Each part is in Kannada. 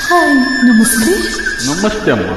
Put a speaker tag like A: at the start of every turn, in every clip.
A: ಹಾಯ್, ನಮಸ್ತೆ.
B: ನಮಸ್ತೆ ಅಮ್ಮ.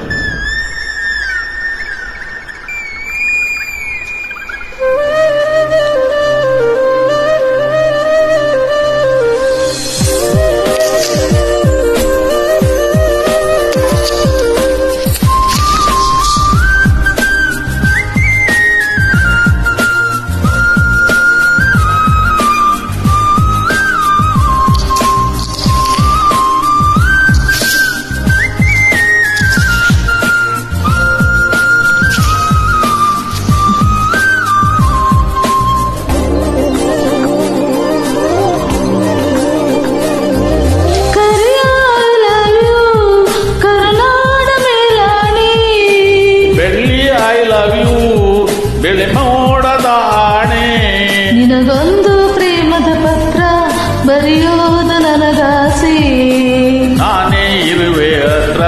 B: ಬೆಳೆ ಮೋಡದ ಆಣೆ,
A: ನಿನಗೊಂದು ಪ್ರೇಮದ ಪತ್ರ ಬರೆಯೋದು ನನಗಾಸೆ.
B: ನಾನೇ ಇರುವೆ ಹತ್ರ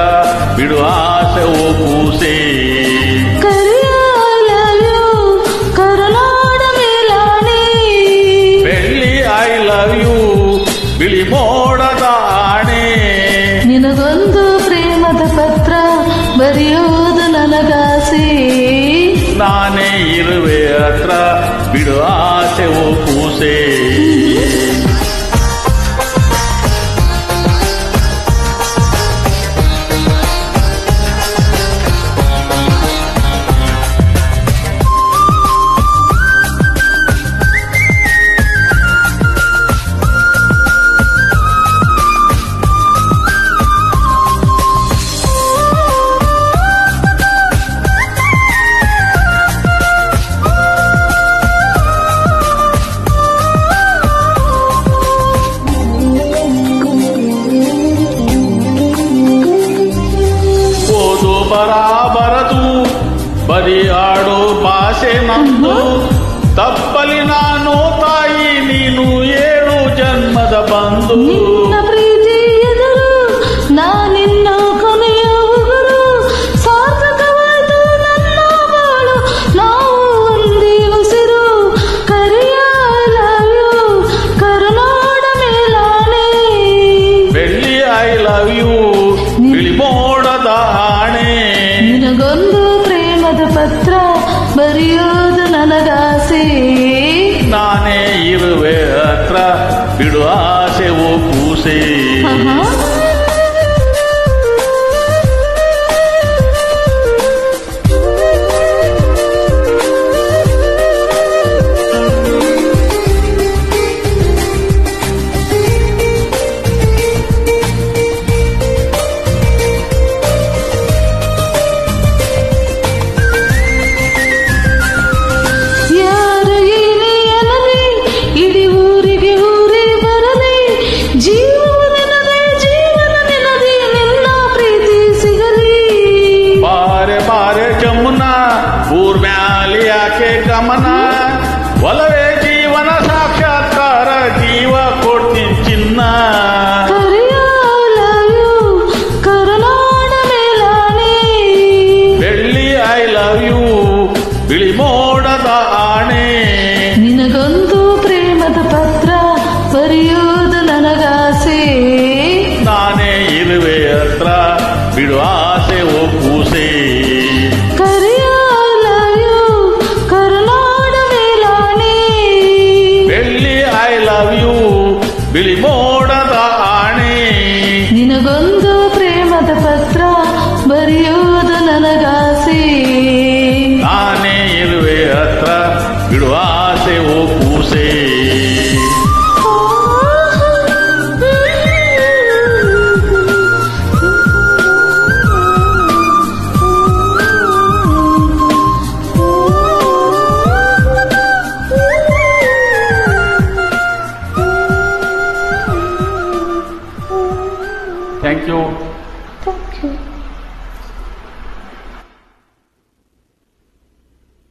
B: ಬಿಡು ಆಸೆ ಓ ಕೂಸೆ.
A: ಕರುನಾಡ ಮೇಲಾಣೆ,
B: ಬೆಳ್ಳಿ ಐ ಲವ್ ಯು ಬಿಳಿ ಮೋಡದ ಆಣೆ.
A: ನಿನಗೊಂದು ಪ್ರೇಮದ ಪತ್ರ ಬರೆಯೋದು ನನಗಾಸೆ.
B: ನಾನೇ ಇರುವೆ ಹತ್ರ ಬಿಡು ಆಸೆ ಓ ಕೂಸೆ. ಬರದು ಬರೀ ಆಡೋ ಭಾಷೆ ನಂದು, ತಪ್ಪಲಿ ನಾನು ತಾಯಿ ನೀನು 7 ಜನ್ಮದ ಬಂದು.
A: ನಿನ್ನ ಪ್ರೀತಿ ಎದುರು ನಾನಿನ್ನ ಕೊನೆಯ ಉಗುರು, ಸಾರ್ಥಕವಾಯ್ತು ನನ್ನ ಬಾಳು ನಾವು ಒಂದೇ ಉಸಿರು. ಕರಿಯ ಲವ್ ಯು ಕರುನಾಡ ಮೇಲಾಣೆ,
B: ಬೆಳ್ಳಿ ಐ ಲವ್ ಯು ಬಿಳಿ ಮೋಡದ ಆಣೆ.
A: ನಿನಗೊಂದು ಪ್ರೇಮದ ಪತ್ರ ಬರೆಯೋದು ನನಗಾಸೆ.
B: ನಾನೇ ಇರುವೆ ಹತ್ರ ಬಿಡು ಆಸೆ ಓ ಕೂಸೆ. ಊರ್ಮ್ಯಾಲಿ ಯಾಕೆ ಗಮನ, ಒಲವೇ ಜೀವನ ಸಾಕ್ಷಾತ್ಕಾರ, ಜೀವ ಕೊಡ್ತೀನಿ ಚಿನ್ನ.
A: ಕರುನಾಡ ಮೇಲಾಣೆ,
B: ಬೆಳ್ಳಿ ಐ ಲವ್ ಯು ಬಿಳಿ ಮೋಡದ ಆಣೆ.
A: ನಿನಗೊಂದು ಪ್ರೇಮದ ಪತ್ರ ಬರೆಯೋದು ನನಗಾಸೆ.
B: ನಾನೇ ಇರುವೆ ಹತ್ರ ಬಿಡು ಆಸೆ ಓ ಕೂಸೆ. ಬಿಳಿ ಮೋಡದ ಆಣೆ,
A: ನಿನಗೊಂದು ಪ್ರೇಮದ ಪತ್ರ ಬರೆಯುವುದು ನನಗಾಸೆ.
B: ನಾನೇ ಇರುವೆ ಹತ್ರ ಬಿಡು ಆಸೆ ಓ ಕೂಸೆ. Thank you.